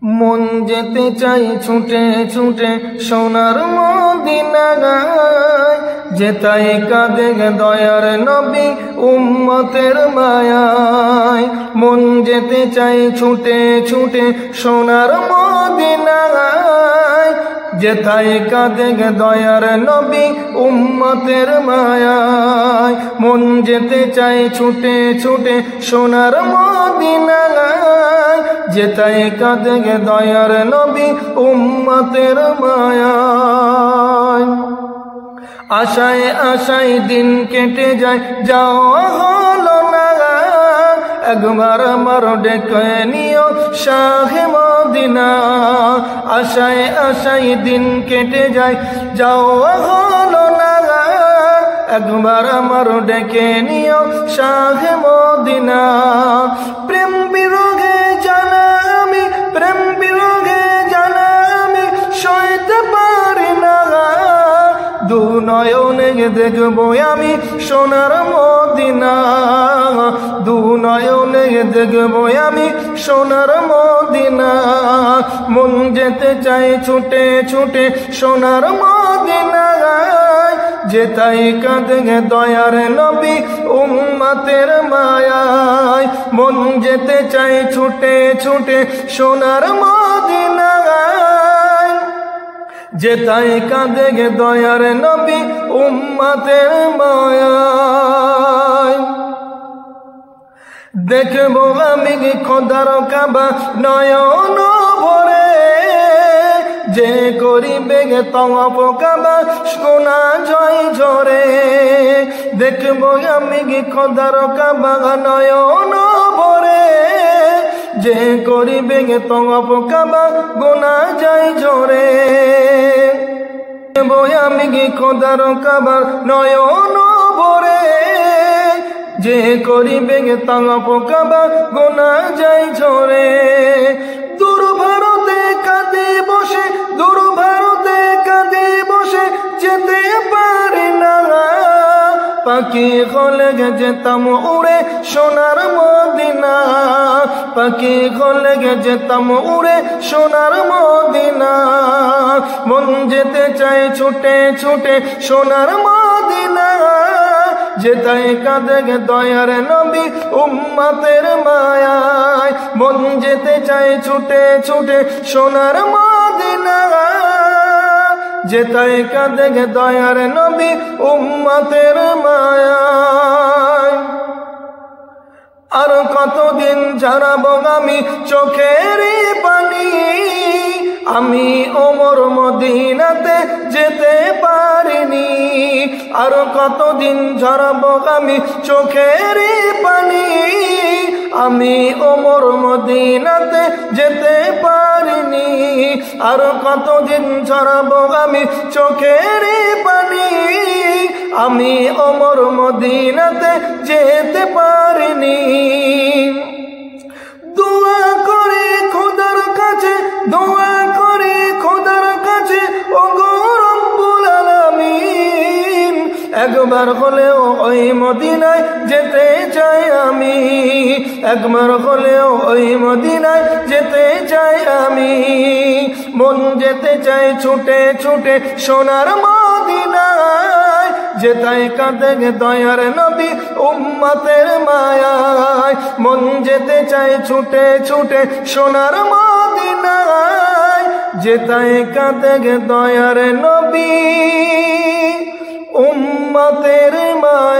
মন যেতে চাই ছুটে ছুটে সোনার মদিনায়, যেতাই কাঁদে দয়ার নবী উম্মতের মায়ায়। মন যেতে চাই ছুটে ছুটে সোনার মদিনায়, যেতাই কাঁদে দয়ার নবী উম্মতের মায়ায়। মন যেতে চাই ছুটে ছুটে সোনার মদিনায়, যেতাই কাঁদে দয়ার নবী উম্মতের মায়ায়। আশায় আশায় দিন কেটে যায়, যাওয়া হলো না, একবার আমার ডেকে নিও শাহে মদিনা। আশায় আশায় দিন কেটে যায়, যাওয়া হলো না, একবার আমার ডেকে নিও শাহে মদিনা। প্রেম বিরোগে জানা আমি, প্রেম বিরোগে জানা আমি সইতে পারি না, দু নয়নে দেখবো আমি সোনার মদিনা। দু নয়নে দেখবো আমি সোনার মদিনা। মন যেতে চাই ছুটে ছুটে সোনার মদিনায়, যেতাই কাঁদে দয়ার নবী উম্মতের মায়ায়। মন যেতে চাই ছুটে ছুটে সোনার মদিনায়, যেতাই কাঁদে দয়ার নবী উম্মতের মায়ায়। দেখবো আমি খোদার কাবা নয়ন ভরে, যে করিবে তওয়াফ কাবা সোনা জয় ঝরে। দেখবো আমি খোদার কাবা নয়ন ভরে, যে করিবে তওয়াফ কাবা গোনা যায় ঝরে। দেখবো আমি খোদার কাবা নয়ন ভরে, যে করিবে তওয়াফ কাবা গোনা যায় ঝরে। দূর ভারতে কাঁদে বসে, দূর ভারতে কাঁদে বসে যেতে পারি না, পাখি হলে যেতাম উড়ে সোনার মদিনা। পাখি হলে যেতাম উড়ে সোনার মদিনা। মন যেতে চাই ছুটে ছুটে সোনার মদিনা, যেতাই কাঁদে দয়ার নবী উম্মতের মায়ায়। মন যেতে চাই ছুটে ছুটে সোনার মদিনায়, যেতাই কাঁদে দয়ার নবী উম্মতের মায়ায়। আর কতদিন ঝরাবো আমি চোখের পানি, আমি ওমর মদিনাতে যেতে পারিনি। আর কতদিন ঝরাবো আমি চোখের পানি, আমি ওমর মদিনাতে যেতে পারিনি। আর কতদিন ঝরাবো আমি চোখের পানি, আমি ওমর মদিনাতে যেতে পারিনি। দোয়া করে খোদার কাছে, দোয়া করে খোদার কাছে, ওগো রব্বুল আলামিন, একবার হলেও ওই মদিনায় যেতে চাই আমি। একবার হলেও ওই মদিনায় যেতে চাই আমি। মন যেতে চাই ছুটে ছুটে সোনার মদিনায়, যেতাই কাঁদে দয়ার নবী উম্মতের মায়ায়। মন যেতে চাই ছুটে ছুটে সোনার মদিনায়, যেতাই কাঁদে দয়ার নবী উম্মতের মায়ায়।